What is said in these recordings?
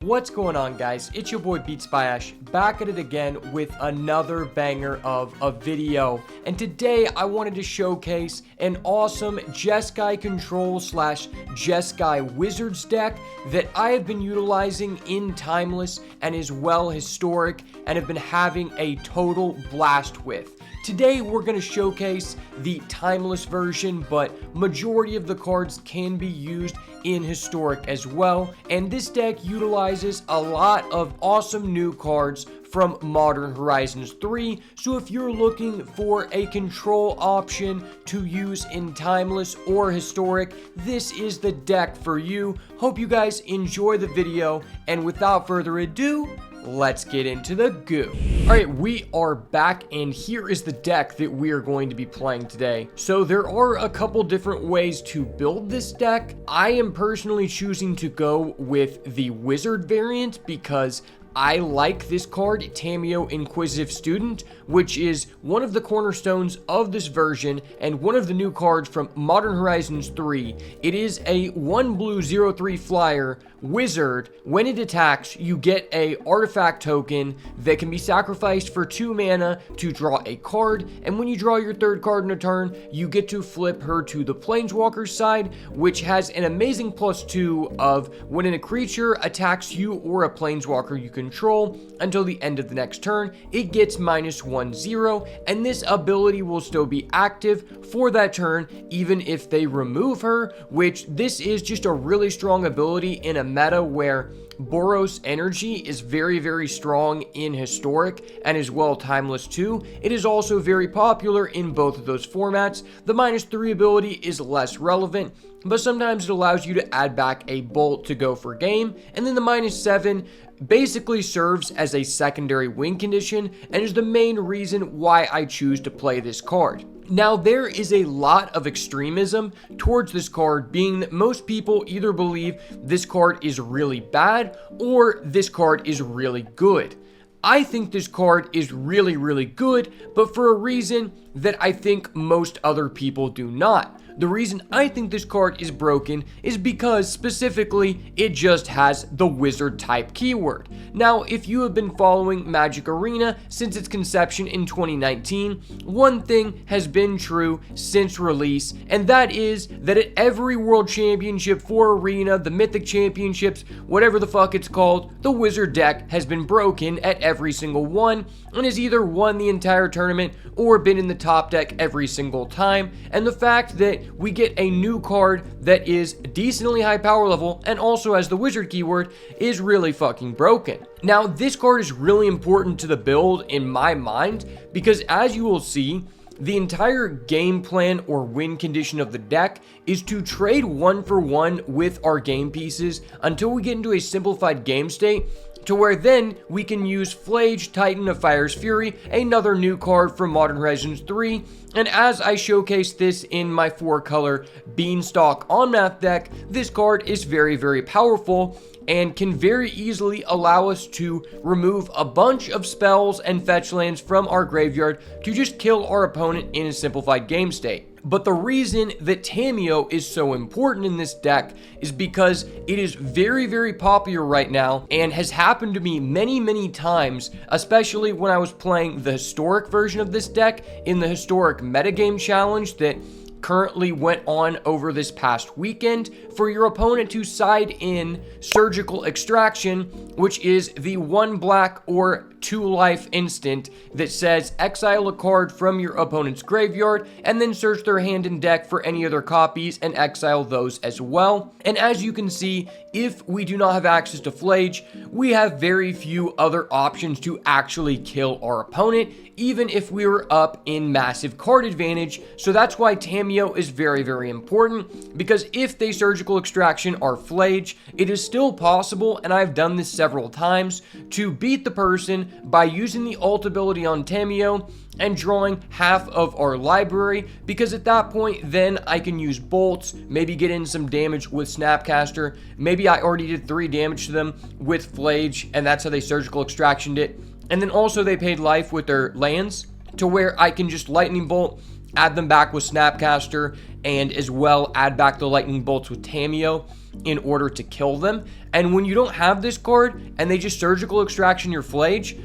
What's going on, guys? It's your boy beatsbyash, back at it again with another banger of a video. And today I wanted to showcase an awesome Jeskai control / Jeskai wizards deck that I have been utilizing in Timeless and is well historic and have been having a total blast with. Today we're going to showcase the Timeless version, but majority of the cards can be used in historic as well, and this deck utilizes a lot of awesome new cards from Modern Horizons 3, so if you're looking for a control option to use in Timeless or Historic, this is the deck for you. Hope you guys enjoy the video, and without further ado, let's get into the goo. Alright, we are back, and here is the deck that we are going to be playing today. So there are a couple different ways to build this deck. I am personally choosing to go with the wizard variant because I like this card, Tamiyo Inquisitive Student, which is one of the cornerstones of this version and one of the new cards from Modern Horizons 3. It is a 1 blue 0/3 flyer wizard. When it attacks, you get a artifact token that can be sacrificed for 2 mana to draw a card, and when you draw your 3rd card in a turn, you get to flip her to the Planeswalker's side, which has an amazing +2 of when a creature attacks you or a Planeswalker you control until the end of the next turn, it gets -1/0, and this ability will still be active for that turn even if they remove her, which this is just a really strong ability in a meta where Boros energy is very strong in Historic and as well Timeless too. It is also very popular in both of those formats. The -3 ability is less relevant, but sometimes it allows you to add back a bolt to go for game, and then the -7 basically serves as a secondary win condition and is the main reason why I choose to play this card. Now, there is a lot of extremism towards this card, being that most people either believe this card is really bad or this card is really good. I think this card is really good, but for a reason that I think most other people do not. The reason I think this card is broken is because specifically it just has the wizard type keyword. Now, if you have been following Magic Arena since its conception in 2019, one thing has been true since release, and that is that at every World Championship for Arena, the Mythic Championships, whatever the fuck it's called, the wizard deck has been broken at every single one and has either won the entire tournament or been in the top deck every single time. And the fact that we get a new card that is decently high power level and also has the wizard keyword is really fucking broken. Now, this card is really important to the build in my mind because, as you will see, the entire game plan or win condition of the deck is to trade 1-for-1 with our game pieces until we get into a simplified game state, to where then we can use Flage, Titan of Fire's Fury, another new card from Modern Horizons 3, and as I showcased this in my 4-color Beanstalk on-map deck, this card is very powerful and can very easily allow us to remove a bunch of spells and fetch lands from our graveyard to just kill our opponent in a simplified game state. But the reason that Tamiyo is so important in this deck is because it is very popular right now and has happened to me many times, especially when I was playing the historic version of this deck in the historic metagame challenge that currently went on over this past weekend, for your opponent to side in Surgical Extraction, which is the 1 black or 2 life instant that says exile a card from your opponent's graveyard and then search their hand and deck for any other copies and exile those as well. And as you can see, if we do not have access to Flage, we have very few other options to actually kill our opponent, even if we were up in massive card advantage. So that's why Tamiyo is very important, because if they Surgical Extraction our Flage, it is still possible, and I've done this several times, to beat the person by using the ult ability on Tamiyo and drawing half of our library, because at that point then I can use bolts, maybe get in some damage with Snapcaster, maybe I already did 3 damage to them with Flage and that's how they Surgical Extractioned it, and then also they paid life with their lands to where I can just Lightning Bolt, add them back with Snapcaster, and as well add back the Lightning Bolts with Tamiyo. in order to kill them. And when you don't have this card and they just surgical extraction your Flage,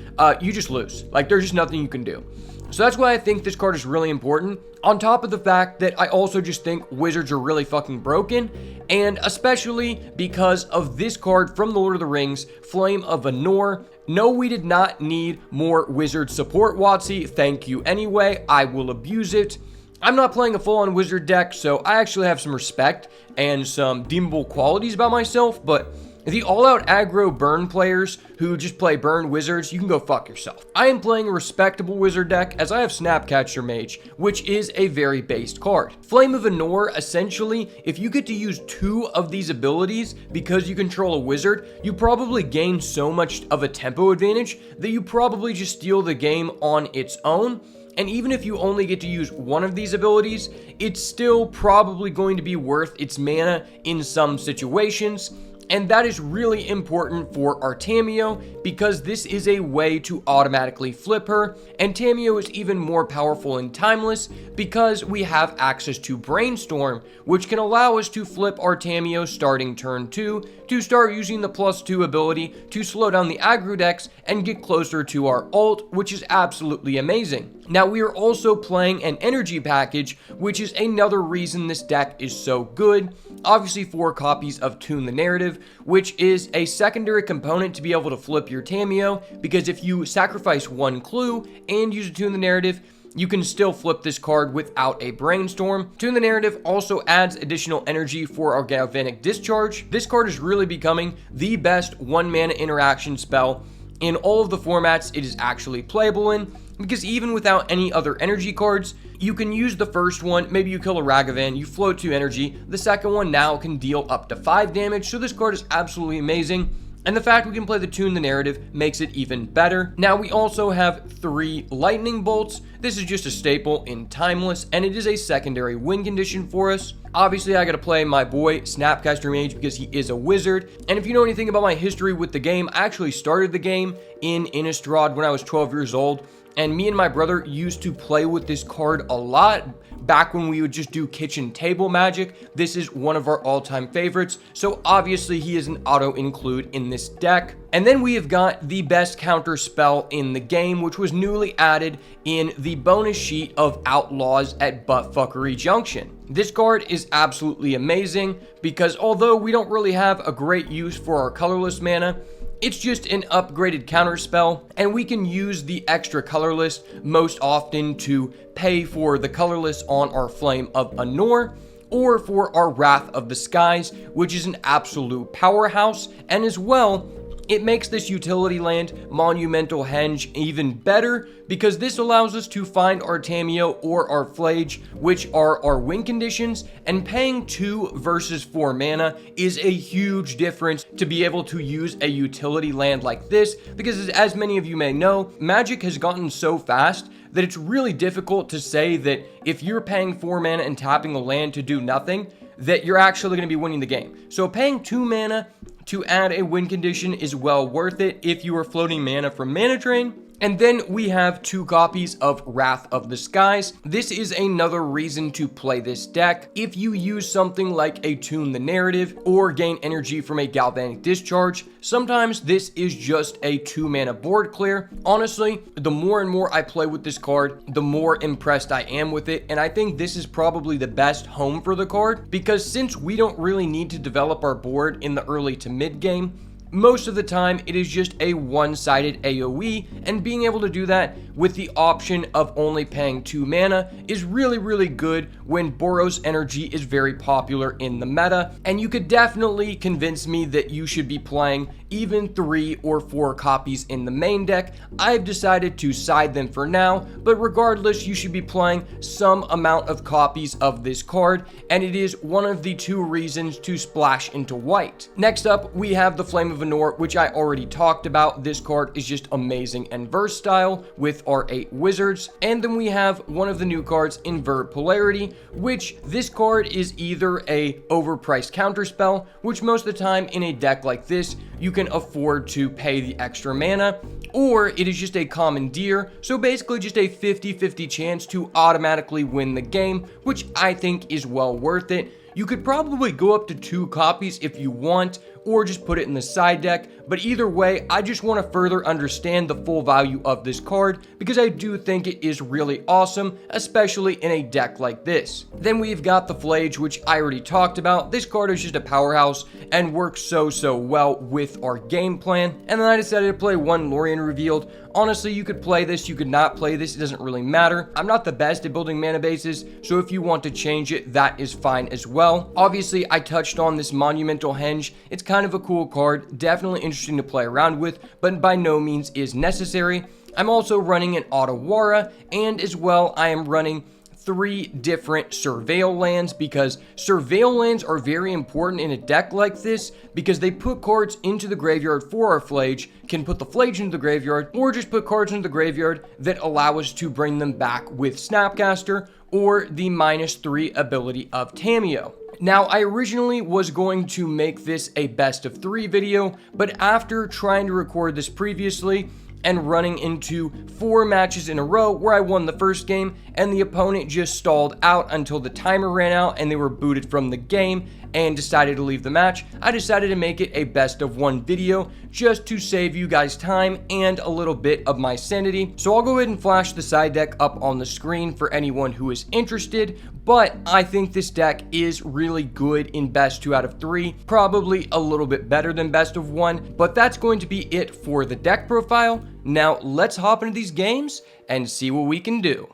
you just lose. Like, there's just nothing you can do. So that's why I think this card is really important, on top of the fact that I also just think wizards are really fucking broken, and especially because of this card from the Lord of the Rings, Flame of Anor. No, we did not need more wizard support, WotC. Thank you anyway. I will abuse it. I'm not playing a full-on wizard deck, so I actually have some respect and some deemable qualities about myself, but the all-out aggro burn players who just play burn wizards, you can go fuck yourself. I am playing a respectable wizard deck as I have Snapcatcher Mage, which is a very based card. Flame of Anor, essentially, if you get to use 2 of these abilities because you control a wizard, you probably gain so much of a tempo advantage that you probably just steal the game on its own. And even if you only get to use 1 of these abilities, it's still probably going to be worth its mana in some situations. And that is really important for our Tamiyo because this is a way to automatically flip her, and Tamiyo is even more powerful in Timeless because we have access to Brainstorm, which can allow us to flip our Tamiyo starting turn 2 to start using the +2 ability to slow down the aggro decks and get closer to our ult, which is absolutely amazing. Now, we are also playing an energy package, which is another reason this deck is so good. Obviously, 4 copies of Tune the Narrative, which is a secondary component to be able to flip your Tamiyo, because if you sacrifice 1 clue and use a Tune the Narrative, you can still flip this card without a Brainstorm. Tune the Narrative also adds additional energy for our Galvanic Discharge. This card is really becoming the best 1-mana interaction spell in all of the formats it is actually playable in, because even without any other energy cards, you can use the first one, maybe you kill a Ragavan, you float 2 energy, the second one now can deal up to 5 damage, so this card is absolutely amazing. And the fact we can play the Tune the Narrative makes it even better. Now, we also have 3 Lightning Bolts. This is just a staple in Timeless, and it is a secondary win condition for us. Obviously, I gotta play my boy Snapcaster Mage because he is a wizard. And if you know anything about my history with the game, I actually started the game in Innistrad when I was 12 years old. And me and my brother used to play with this card a lot back when we would just do kitchen table magic. This is one of our all-time favorites, so obviously he is an auto-include in this deck. And then we have got the best counter spell in the game, which was newly added in the bonus sheet of Outlaws at Buttfuckery Junction. This card is absolutely amazing because although we don't really have a great use for our colorless mana, it's just an upgraded counter spell, and we can use the extra colorless most often to pay for the colorless on our Flame of Anor, or for our Wrath of the Skies, which is an absolute powerhouse, and as well, it makes this utility land, Monumental Henge, even better because this allows us to find our Tamiyo or our Flage, which are our win conditions, and paying 2 versus 4 mana is a huge difference to be able to use a utility land like this, because as many of you may know, Magic has gotten so fast that it's really difficult to say that if you're paying 4 mana and tapping a land to do nothing, that you're actually going to be winning the game. So paying 2 mana to add a win condition is well worth it if you are floating mana from Mana Drain. And then we have 2 copies of Wrath of the Skies. This is another reason to play this deck. If you use something like a Tune the Narrative or gain energy from a Galvanic Discharge, sometimes this is just a 2 mana board clear. Honestly, the more and more I play with this card, the more impressed I am with it, and I think this is probably the best home for the card, because since we don't really need to develop our board in the early to mid game, most of the time it is just a one-sided AoE, and being able to do that with the option of only paying 2 mana is really, really good when Boros energy is very popular in the meta, and you could definitely convince me that you should be playing even 3 or 4 copies in the main deck. I've decided to side them for now, but regardless, you should be playing some amount of copies of this card, and it is one of the 2 reasons to splash into white. Next up, we have the Flame of Anor, which I already talked about. This card is just amazing and versatile with our 8 wizards. And then we have one of the new cards, Invert Polarity, which this card is either a overpriced counterspell, which most of the time in a deck like this, you can afford to pay the extra mana, or it is just a commandeer, so basically just a 50-50 chance to automatically win the game, which I think is well worth it. You could probably go up to 2 copies if you want, or just put it in the side deck, but either way, I just want to further understand the full value of this card because I do think it is really awesome, especially in a deck like this. Then we've got the Flage, which I already talked about. This card is just a powerhouse and works so well with our game plan. And then I decided to play one Lorien Revealed. Honestly, you could play this, you could not play this, it doesn't really matter. I'm not the best at building mana bases, so if you want to change it, that is fine as well. Obviously, I touched on this Monumental Henge. It's kind of a cool card, definitely interesting to play around with, but by no means is necessary. I'm also running an Otawara, and as well, I am running 3 different Surveil lands because Surveil lands are very important in a deck like this because they put cards into the graveyard for our Flage, can put the Flage into the graveyard, or just put cards into the graveyard that allow us to bring them back with Snapcaster or the -3 ability of Tamiyo. Now, I originally was going to make this a best of 3 video, but after trying to record this previously, and running into 4 matches in a row where I won the first game and the opponent just stalled out until the timer ran out and they were booted from the game and decided to leave the match, I decided to make it a best of 1 video just to save you guys time and a little bit of my sanity. So I'll go ahead and flash the side deck up on the screen for anyone who is interested, but I think this deck is really good in best 2 out of 3, probably a little bit better than best of 1, but that's going to be it for the deck profile. Now let's hop into these games and see what we can do.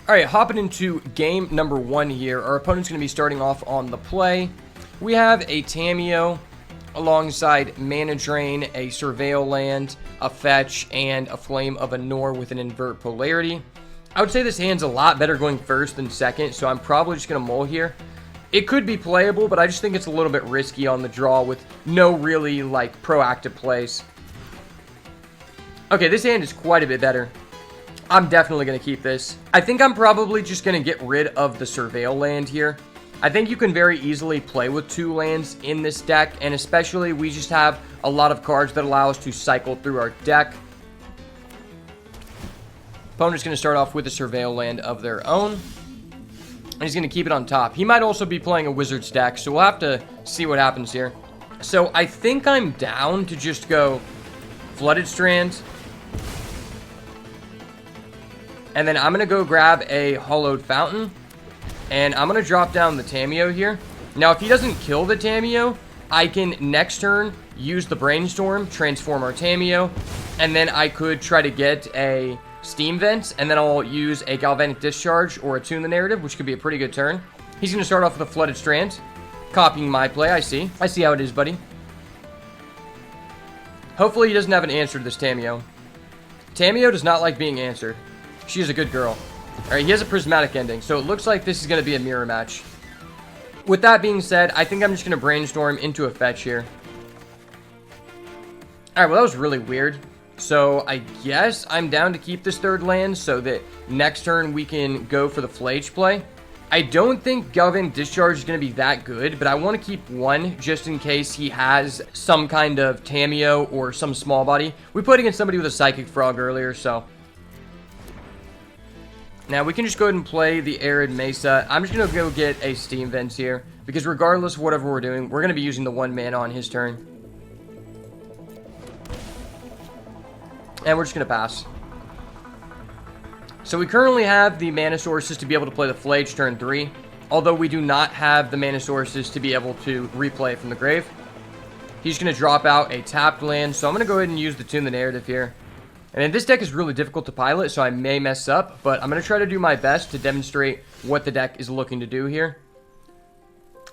Alright, hopping into game number 1 here. Our opponent's going to be starting off on the play. We have a Tamiyo alongside Mana Drain, a Surveil land, a Fetch, and a Flame of Anor with an Invert Polarity. I would say this hand's a lot better going first than second, so I'm probably just going to mull here. It could be playable, but I just think it's a little bit risky on the draw with no really, like, proactive plays. Okay, this hand is quite a bit better. I'm definitely going to keep this. I think I'm probably just going to get rid of the Surveil land here. I think you can very easily play with 2 lands in this deck, and especially we just have a lot of cards that allow us to cycle through our deck. Opponent's going to start off with a Surveil land of their own, and he's going to keep it on top. He might also be playing a Wizard's deck, so we'll have to see what happens here. So I think I'm down to just go Flooded Strand, and then I'm going to go grab a Hollowed Fountain, and I'm going to drop down the Tamiyo here. Now, if he doesn't kill the Tamiyo, I can next turn use the Brainstorm, transform our Tamiyo, and then I could try to get a Steam Vent, and then I'll use a Galvanic Discharge or Attune the Narrative, which could be a pretty good turn. He's going to start off with a Flooded Strand, copying my play. I see how it is, buddy. Hopefully he doesn't have an answer to this Tamiyo. Tamiyo does not like being answered. She is a good girl. Alright, he has a Prismatic Ending, so it looks like this is going to be a mirror match. With that being said, I think I'm just going to Brainstorm into a Fetch here. Alright, well that was really weird. So I guess I'm down to keep this 3rd land so that next turn we can go for the Flage play. I don't think Galvanic Discharge is going to be that good, but I want to keep 1 just in case he has some kind of Tamiyo or some small body. We played against somebody with a Psychic Frog earlier, so... Now, we can just go ahead and play the Arid Mesa. I'm just going to go get a Steam Vent here, because regardless of whatever we're doing, we're going to be using the 1 mana on his turn. And we're just going to pass. So we currently have the mana sources to be able to play the Flage turn 3, although we do not have the mana sources to be able to replay it from the grave. He's going to drop out a tapped land, so I'm going to go ahead and use the Tune the Narrative here. And then this deck is really difficult to pilot, so I may mess up, but I'm going to try to do my best to demonstrate what the deck is looking to do here.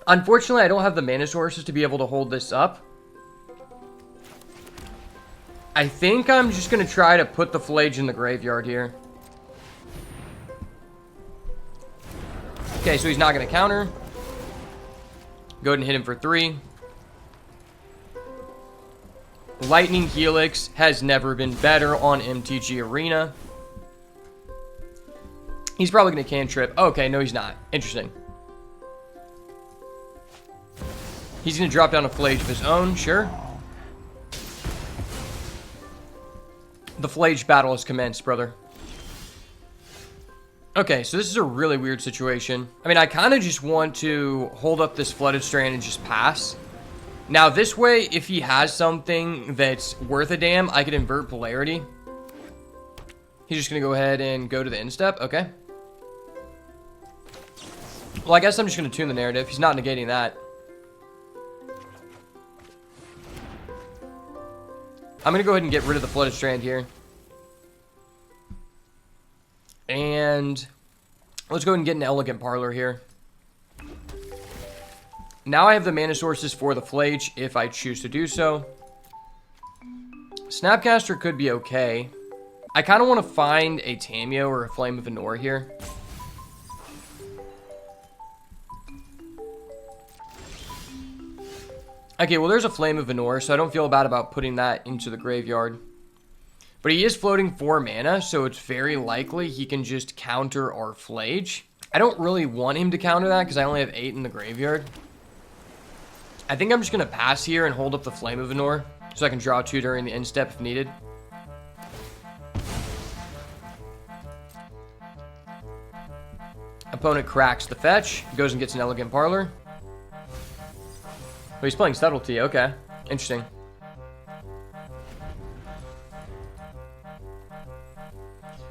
Unfortunately, I don't have the mana sources to be able to hold this up. I think I'm just going to try to put the Flage in the graveyard here. Okay, so he's not going to counter. Go ahead and hit him for 3. Lightning Helix has never been better on MTG Arena. He's probably going to cantrip. Oh, okay, no, he's not. Interesting. He's going to drop down a Flage of his own, sure. The Flage battle has commenced, brother. Okay, so this is a really weird situation. I mean, I kind of just want to hold up this flooded strand and just pass. Now, this way, if he has something that's worth a damn, I could invert polarity. He's just going to go ahead and go to the instep. Okay. Well, I guess I'm just going to tune the narrative. He's not negating that. I'm going to go ahead and get rid of the flooded strand here. And let's go ahead and get an elegant parlor here. Now I have the mana sources for the Flage if I choose to do so. Snapcaster could be okay. I kind of want to find a Tamiyo or a Flame of Venor here. Okay, well there's a Flame of Venor, so I don't feel bad about putting that into the graveyard. But he is floating 4 mana, so it's very likely he can just counter our Flage. I don't really want him to counter that because I only have 8 in the graveyard. I think I'm just going to pass here and hold up the Flame of Venor so I can draw 2 during the instep if needed. Opponent cracks the fetch, goes and gets an elegant parlor. Oh, he's playing subtlety, okay. Interesting.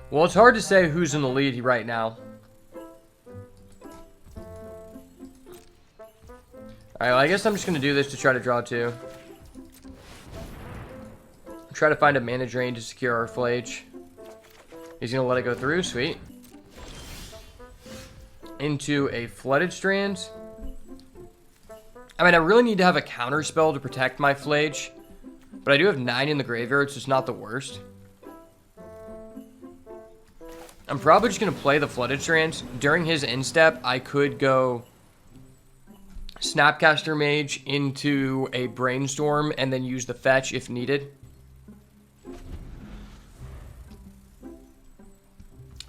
Well, it's hard to say who's in the lead right now. Alright, well, I guess I'm just going to do this to try to draw 2. Try to find a mana drain to secure our Flage. He's going to let it go through, sweet. Into a flooded strand. I mean, I really need to have a counter spell to protect my Flage. But I do have 9 in the graveyard, so it's not the worst. I'm probably just going to play the flooded strand. During his instep, I could go Snapcaster Mage into a Brainstorm and then use the fetch if needed.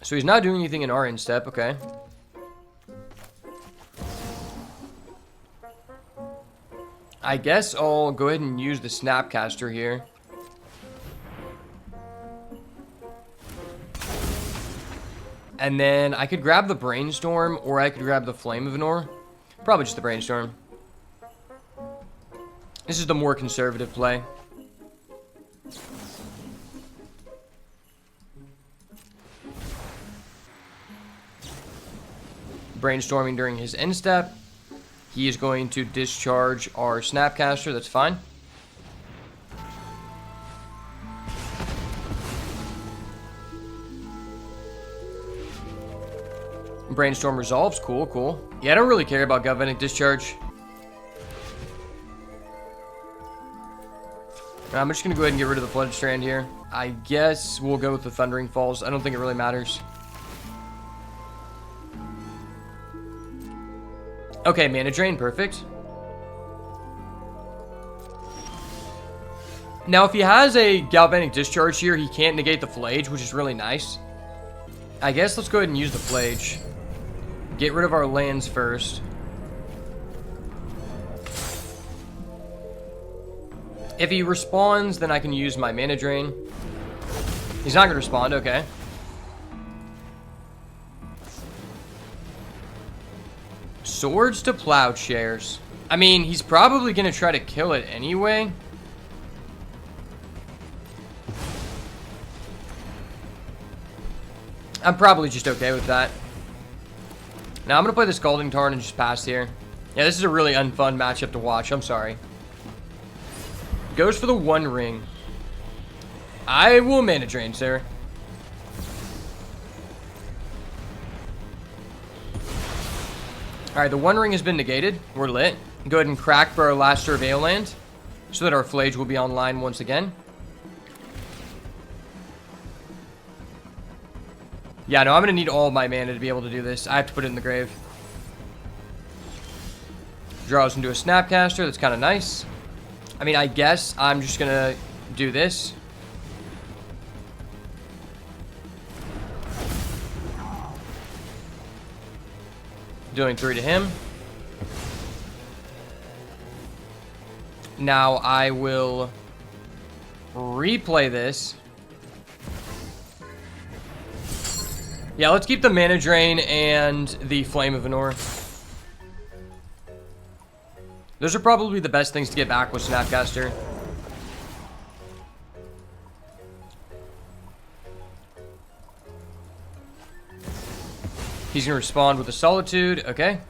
So he's not doing anything in our instep, okay. I guess I'll go ahead and use the Snapcaster here. And then I could grab the Brainstorm or I could grab the Flame of Venor. Probably just the Brainstorm. This is the more conservative play. Brainstorming during his instep. He is going to discharge our Snapcaster. That's fine. Brainstorm resolves. Cool, cool. Yeah, I don't really care about Galvanic Discharge. I'm just going to go ahead and get rid of the Flooded Strand here. I guess we'll go with the Thundering Falls. I don't think it really matters. Okay, mana drain. Perfect. Now, if he has a Galvanic Discharge here, he can't negate the Flage, which is really nice. I guess let's go ahead and use the Flage. Get rid of our lands first. If he responds, then I can use my mana drain. He's not going to respond, okay. Swords to Plowshares. I mean, he's probably going to try to kill it anyway. I'm probably just okay with that. Now I'm going to play the Scalding Tarn and just pass here. Yeah, this is a really unfun matchup to watch. I'm sorry. Goes for the One Ring. I will mana drain, sir. Alright, the One Ring has been negated. We're lit. Go ahead and crack for our last Surveil land so that our Flage will be online once again. Yeah, no, I'm going to need all my mana to be able to do this. I have to put it in the grave. Draws into a Snapcaster. That's kind of nice. I mean, I guess I'm just going to do this. Doing 3 to him. Now I will replay this. Yeah, let's keep the Mana Drain and the Flame of Venor. Those are probably the best things to get back with Snapcaster. He's going to respond with a Solitude. Okay.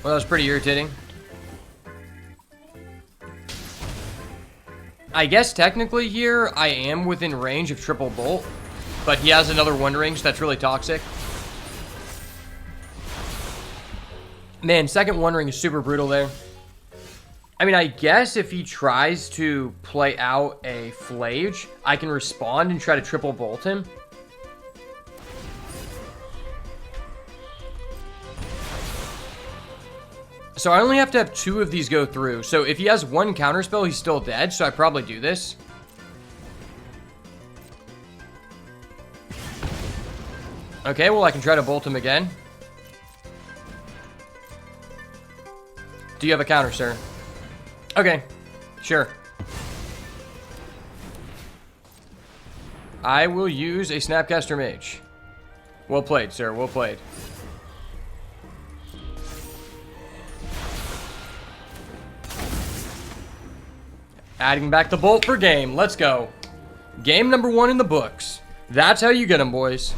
Well, that was pretty irritating. I guess technically here, I am within range of triple bolt. But he has another One Ring, so that's really toxic. Man, second One Ring is super brutal there. I mean, I guess if he tries to play out a Flage, I can respond and try to triple bolt him. So I only have to have 2 of these go through. So if he has 1 counterspell, he's still dead. So I probably do this. Okay, well, I can try to bolt him again. Do you have a counter, sir? Okay, sure. I will use a Snapcaster Mage. Well played, sir. Well played. Adding back the bolt per game. Let's go. Game number 1 in the books. That's how you get them, boys.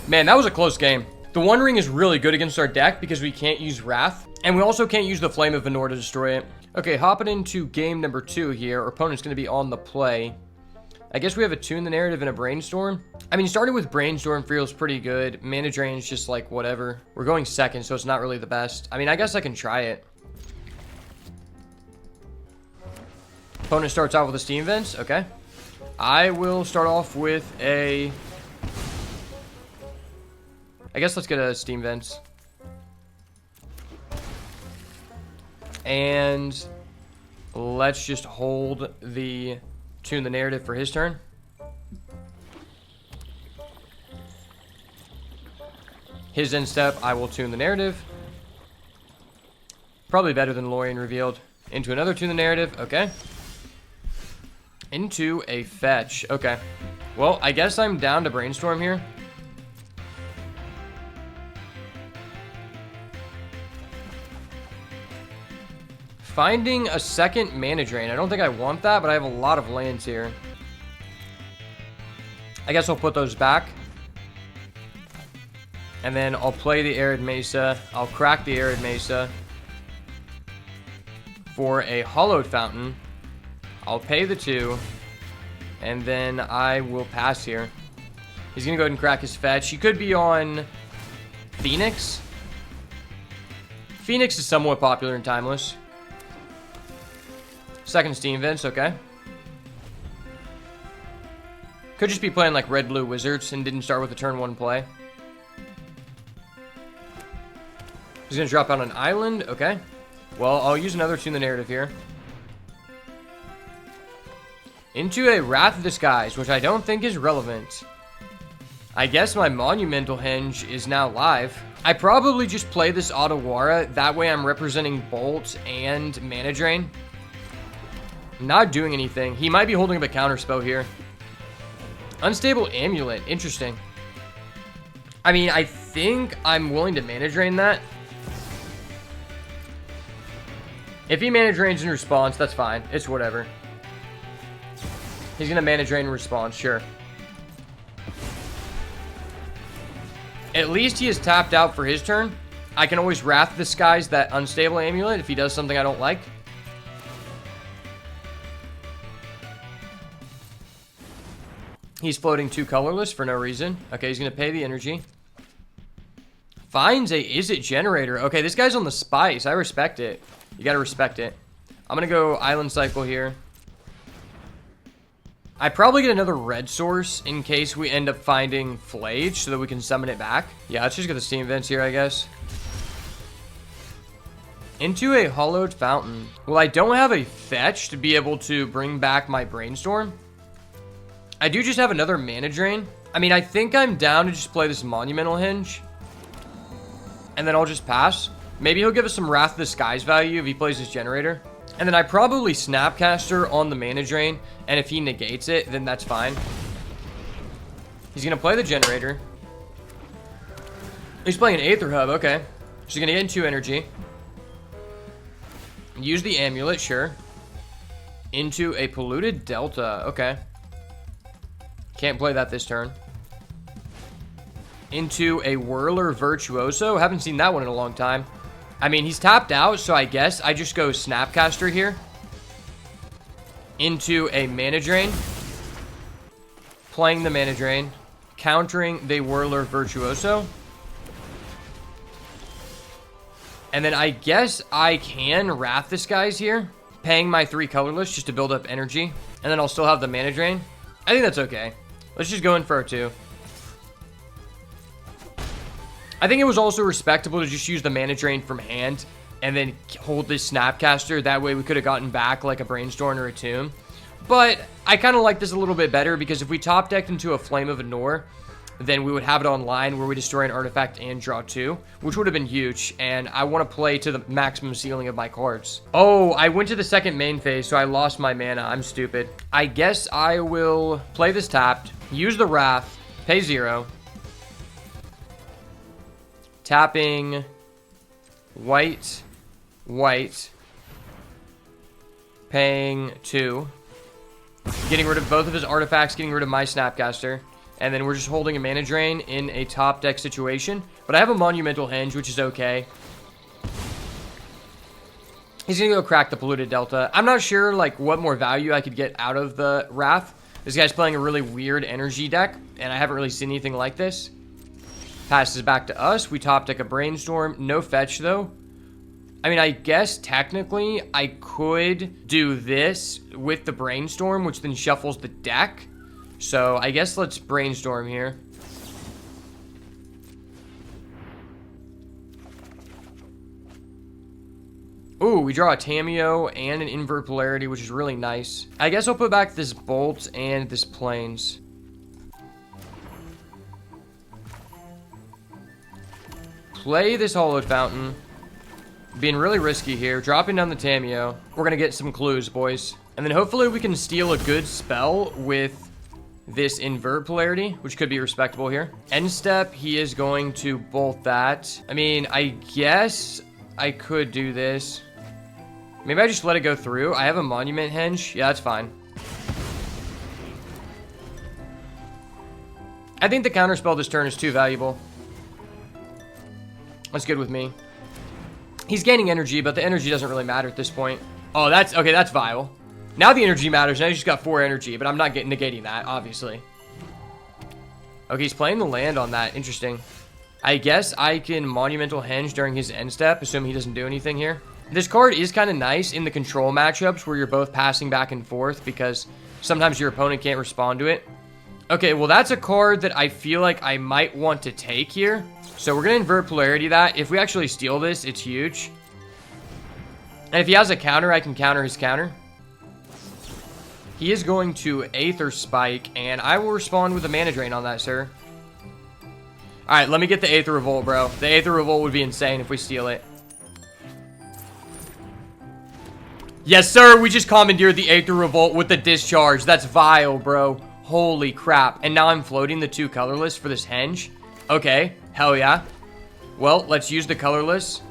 Man, that was a close game. The One Ring is really good against our deck because we can't use Wrath. And we also can't use the Flame of Venor to destroy it. Okay, hopping into game number 2 here. Our opponent's going to be on the play. I guess we have a Tune the Narrative and a Brainstorm. I mean, starting with Brainstorm feels pretty good. Mana Drain is just like whatever. We're going second, so it's not really the best. I mean, I guess I can try it. Opponent starts out with a Steam Vents. Okay. I will start off with a... I guess let's get a Steam Vents. And let's just hold the Tune the Narrative for his turn. His end step, I will Tune the Narrative. Probably better than Lorien revealed. Into another Tune the Narrative. Okay. Into a Fetch. Okay. Well, I guess I'm down to Brainstorm here. Finding a second Mana Drain. I don't think I want that, but I have a lot of lands here. I guess I'll put those back. And then I'll play the Arid Mesa. I'll crack the Arid Mesa for a Hollowed Fountain. I'll pay the 2. And then I will pass here. He's going to go ahead and crack his Fetch. He could be on Phoenix. Phoenix is somewhat popular in Timeless. Second Steam Vents, okay. Could just be playing like Red-Blue Wizards and didn't start with a turn 1 play. He's going to drop out an island, okay. Well, I'll use another Tune the Narrative here. Into a Wrath of Disguise, which I don't think is relevant. I guess my Monumental Henge is now live. I probably just play this Otawara. That way I'm representing Bolt and Mana Drain. Not doing anything. He might be holding up a counterspell here. Unstable Amulet. Interesting. I mean, I think I'm willing to Mana Drain that. If he Mana Drains in response, that's fine. It's whatever. He's going to Mana Drain in response, sure. At least he is tapped out for his turn. I can always Wrath Disguise that Unstable Amulet if he does something I don't like. He's floating 2 colorless for no reason. Okay, he's going to pay the energy. Finds a Izzet Generator. Okay, this guy's on the spice. I respect it. You got to respect it. I'm going to go Island Cycle here. I probably get another red source in case we end up finding Flage so that we can summon it back. Yeah, let's just get the Steam Vents here, I guess. Into a Hollowed Fountain. Well, I don't have a Fetch to be able to bring back my Brainstorm. I do just have another Mana Drain. I mean, I think I'm down to just play this Monumental Henge. And then I'll just pass. Maybe he'll give us some Wrath of the Skies value if he plays his Generator. And then I probably Snapcaster on the Mana Drain, and if he negates it, then that's fine. He's going to play the Generator. He's playing Aether Hub, okay. So he's going to get into energy. Use the Amulet, sure. Into a Polluted Delta, okay. Can't play that this turn. Into a Whirler Virtuoso. Haven't seen that one in a long time. I mean, he's tapped out, so I guess I just go Snapcaster here. Into a Mana Drain. Playing the Mana Drain. Countering the Whirler Virtuoso. And then I guess I can Wrath this guy's here. Paying my 3 colorless just to build up energy. And then I'll still have the Mana Drain. I think that's okay. Let's just go in for a 2. I think it was also respectable to just use the Mana Drain from hand and then hold this Snapcaster. That way we could have gotten back like a Brainstorm or a Tomb. But I kind of like this a little bit better because if we top decked into a Flame of Anor, then we would have it online where we destroy an artifact and draw 2, which would have been huge. And I want to play to the maximum ceiling of my cards. Oh, I went to the second main phase, so I lost my mana. I'm stupid. I guess I will play this tapped, use the Wrath, pay 0. Tapping white, white, paying 2, getting rid of both of his artifacts, getting rid of my Snapcaster, and then we're just holding a Mana Drain in a top deck situation. But I have a Monumental Henge, which is okay. He's gonna go crack the Polluted Delta. I'm not sure like what more value I could get out of the Wrath. This guy's playing a really weird energy deck, and I haven't really seen anything like this. Passes back to us. We top deck a Brainstorm. No fetch, though. I mean, I guess technically I could do this with the Brainstorm, which then shuffles the deck. So I guess let's Brainstorm here. Ooh, we draw a Tamiyo and an Invert Polarity, which is really nice. I guess I'll put back this Bolt and this Plains. Play this Hollowed Fountain. Being really risky here. Dropping down the Tamiyo. We're going to get some clues, boys. And then hopefully we can steal a good spell with this Invert Polarity, which could be respectable here. End step, he is going to bolt that. I mean, I guess I could do this. Maybe I just let it go through. I have a Monument Henge. Yeah, that's fine. I think the counterspell this turn is too valuable. That's good with me. He's gaining energy, but the energy doesn't really matter at this point. Oh, that's... Okay, that's vile. Now the energy matters. Now he's just got 4 energy, but I'm not negating that, obviously. Okay, he's playing the land on that. Interesting. I guess I can Monumental Henge during his end step, assuming he doesn't do anything here. This card is kind of nice in the control matchups where you're both passing back and forth because sometimes your opponent can't respond to it. Okay, well, that's a card that I feel like I might want to take here. So we're going to Invert Polarity that. If we actually steal this, it's huge. And if he has a counter, I can counter his counter. He is going to Aether Spike, and I will respond with a Mana Drain on that, sir. Alright, let me get the Aether Revolt, bro. The Aether Revolt would be insane if we steal it. Yes, sir, we just commandeered the Aether Revolt with the Discharge. That's vile, bro. Holy crap. And now I'm floating the 2 colorless for this Henge. Okay, hell yeah. Well, let's use the colorless.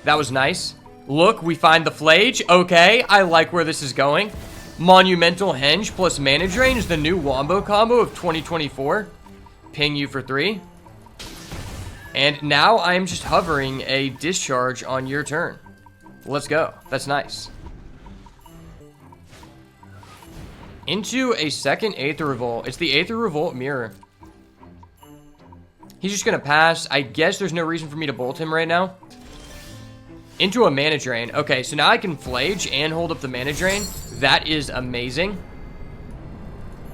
That was nice. Look, we find the Flage. Okay, I like where this is going. Monumental Henge plus Mana Drain is the new Wombo combo of 2024. Ping you for 3. And now I'm just hovering a Discharge on your turn. Let's go. That's nice. Into a second Aether Revolt. It's the Aether Revolt Mirror. He's just going to pass. I guess there's no reason for me to bolt him right now. Into a Mana Drain. Okay, so now I can Flage and hold up the Mana Drain. That is amazing.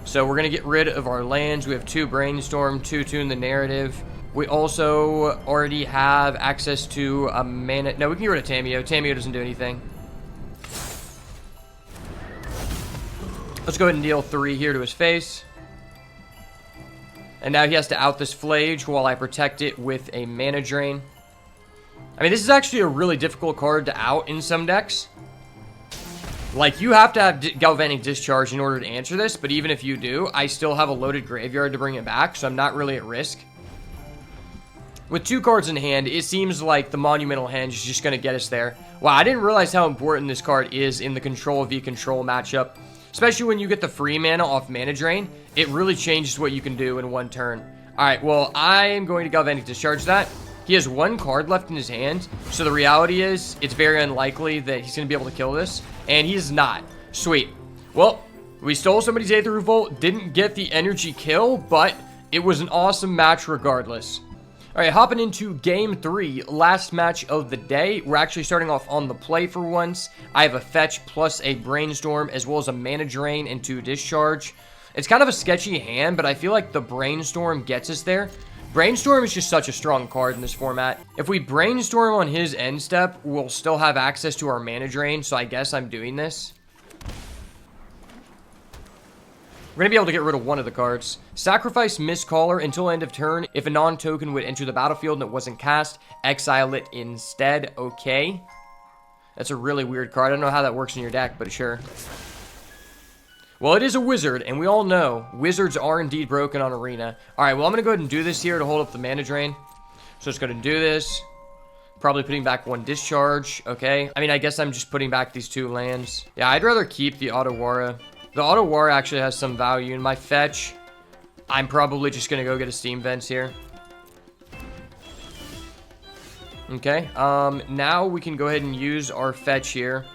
So we're going to get rid of our lands. We have 2 Brainstorm, 2 Tune the Narrative. We also already have access to a mana... No, we can get rid of Tamiyo. Tamiyo doesn't do anything. Let's go ahead and deal 3 here to his face. And now he has to out this Flage while I protect it with a Mana Drain. I mean, this is actually a really difficult card to out in some decks. Like, you have to have Galvanic Discharge in order to answer this, but even if you do, I still have a loaded graveyard to bring it back, so I'm not really at risk. With 2 cards in hand, it seems like the Monumental Henge is just going to get us there. Wow, I didn't realize how important this card is in the Control v Control matchup. Especially when you get the free mana off Mana Drain, it really changes what you can do in one turn. Alright, well, I am going to Galvanic Discharge that. He has 1 card left in his hand, so the reality is, it's very unlikely that he's going to be able to kill this, and he's not. Sweet. Well, we stole somebody's Aether Revolt, didn't get the energy kill, but it was an awesome match regardless. Alright, hopping into Game 3, last match of the day. We're actually starting off on the play for once. I have a Fetch plus a Brainstorm, as well as a Mana Drain and 2 Discharge. It's kind of a sketchy hand, but I feel like the Brainstorm gets us there. Brainstorm is just such a strong card in this format. If we Brainstorm on his end step, we'll still have access to our Mana Drain, so I guess I'm doing this. We're going to be able to get rid of one of the cards. Sacrifice Mistcaller until end of turn. If a non-token would enter the battlefield and it wasn't cast, exile it instead. Okay. That's a really weird card. I don't know how that works in your deck, but sure. Well, it is a wizard, and we all know wizards are indeed broken on Arena. Alright, well, I'm going to go ahead and do this here to hold up the Mana Drain. So just going to do this. Probably putting back 1 Discharge. Okay. I mean, I guess I'm just putting back these 2 lands. Yeah, I'd rather keep the Otawara. The Otawara actually has some value. In my Fetch, I'm probably just going to go get a Steam Vents here. Okay. Now we can go ahead and use our Fetch here.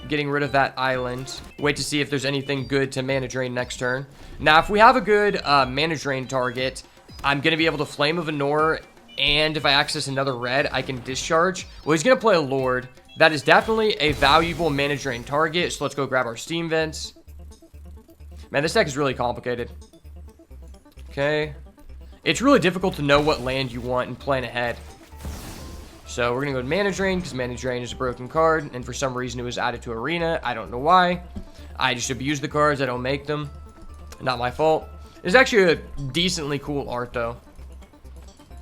Getting rid of that island. Wait to see if there's anything good to Mana Drain next turn. Now, if we have a good Mana Drain target, I'm going to be able to Flame of Anor, and if I access another red, I can Discharge. Well, he's going to play a Lord. That is definitely a valuable Mana Drain target, so let's go grab our Steam Vents. Man, this deck is really complicated. Okay. It's really difficult to know what land you want and plan ahead. So we're going to go to Mana Drain, because Mana Drain is a broken card, and for some reason it was added to Arena. I don't know why. I just abuse the cards. I don't make them. Not my fault. It's actually a decently cool art, though.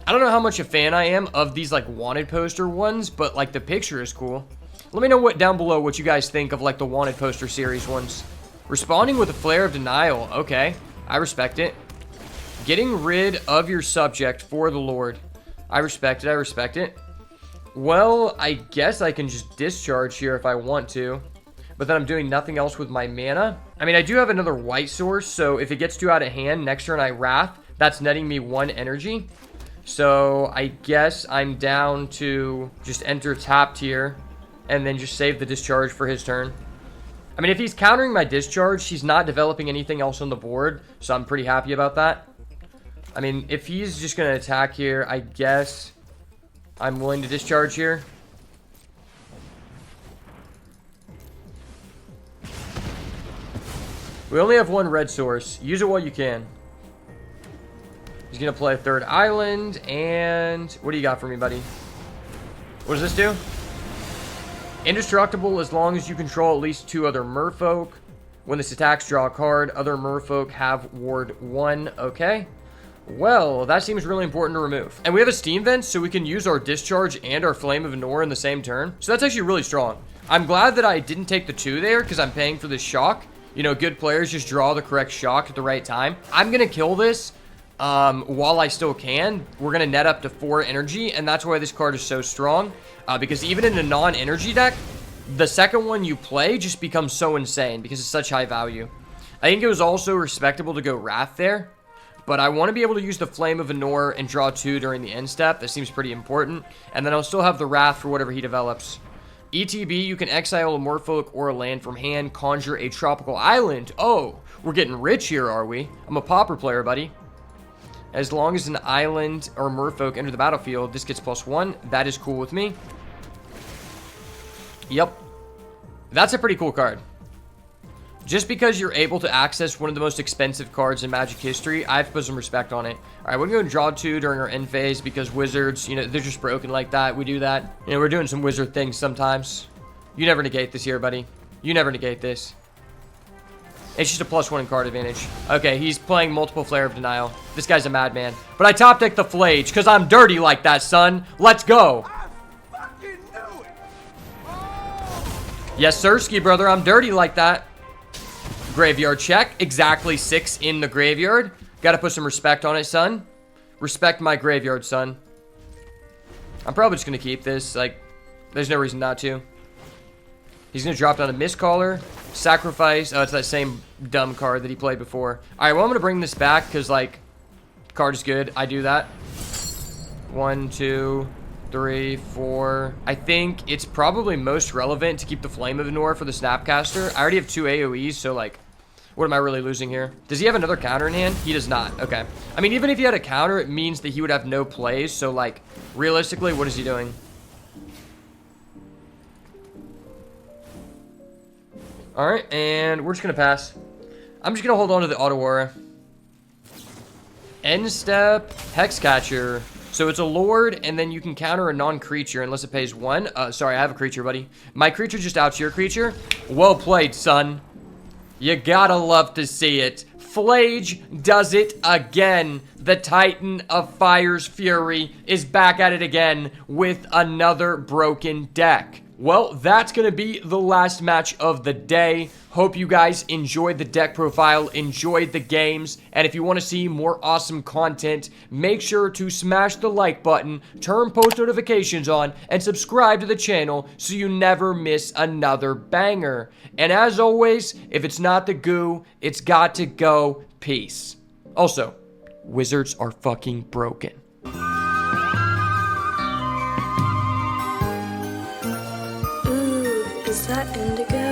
I don't know how much a fan I am of these, like, wanted poster ones, but, like, the picture is cool. Let me know down below what you guys think of, like, the wanted poster series ones. Responding with a Flare of Denial. Okay. I respect it. Getting rid of your subject for the Lord. I respect it. I respect it. Well, I guess I can just Discharge here if I want to. But then I'm doing nothing else with my mana. I mean, I do have another white source, so if it gets too out of hand, next turn I Wrath. That's netting me 1 energy. So I guess I'm down to just enter tapped here. And then just save the Discharge for his turn. I mean, if he's countering my Discharge, he's not developing anything else on the board. So I'm pretty happy about that. I mean, if he's just going to attack here, I guess I'm willing to Discharge here. We only have 1 red source. Use it while you can. He's going to play a 3rd island. And what do you got for me, buddy? What does this do? Indestructible as long as you control at least 2 other merfolk. When this attacks, draw a card. Other merfolk have ward 1. Okay. Well, that seems really important to remove. And we have a Steam Vent, so we can use our Discharge and our Flame of Anor in the same turn. So that's actually really strong. I'm glad that I didn't take the 2 there, because I'm paying for this shock. You know, good players just draw the correct shock at the right time. I'm going to kill this while I still can. We're going to net up to 4 energy, and that's why this card is so strong. Because even in a non-energy deck, the second one you play just becomes so insane because it's such high value. I think it was also respectable to go Wrath there. But I want to be able to use the Flame of Anor and draw 2 during the end step. That seems pretty important. And then I'll still have the Wrath for whatever he develops. ETB, you can exile a Merfolk or a land from hand, conjure a tropical island. Oh, we're getting rich here, are we? I'm a pauper player, buddy. As long as an island or Merfolk enter the battlefield, this gets +1. That is cool with me. Yep. That's a pretty cool card. Just because you're able to access one of the most expensive cards in Magic history, I have to put some respect on it. Alright, we're going to draw 2 during our end phase because wizards, you know, they're just broken like that. We do that. You know, we're doing some wizard things sometimes. You never negate this here, buddy. You never negate this. It's just a +1 in card advantage. Okay, he's playing multiple Flare of Denial. This guy's a madman. But I top deck the Flage because I'm dirty like that, son. Let's go. Yes, sirski, brother. I'm dirty like that. Graveyard check. Exactly 6 in the graveyard. Gotta put some respect on it, son. Respect my graveyard, son. I'm probably just gonna keep this. Like, there's no reason not to. He's gonna drop down a Mistcaller. Sacrifice. Oh, it's that same dumb card that he played before. Alright, well, I'm gonna bring this back because, like, card is good. I do that. 1, 2, 3, 4. I think it's probably most relevant to keep the Flame of Anor for the Snapcaster. I already have 2 AoEs, so, like, what am I really losing here? Does he have another counter in hand? He does not. Okay. I mean, even if he had a counter, it means that he would have no plays. So, like, realistically, what is he doing? Alright, and we're just going to pass. I'm just going to hold on to the Auto Aura. End step, Hexcatcher. So it's a Lord, and then you can counter a non-creature unless it pays 1. Sorry, I have a creature, buddy. My creature just outs your creature. Well played, son. You gotta love to see it. Flage does it again. The Titan of Fire's Fury is back at it again with another broken deck. Well, that's going to be the last match of the day. Hope you guys enjoyed the deck profile, enjoyed the games, and if you want to see more awesome content, make sure to smash the like button, turn post notifications on, and subscribe to the channel so you never miss another banger. And as always, if it's not the goo, it's got to go. Peace. Also, wizards are fucking broken. Is that indigo?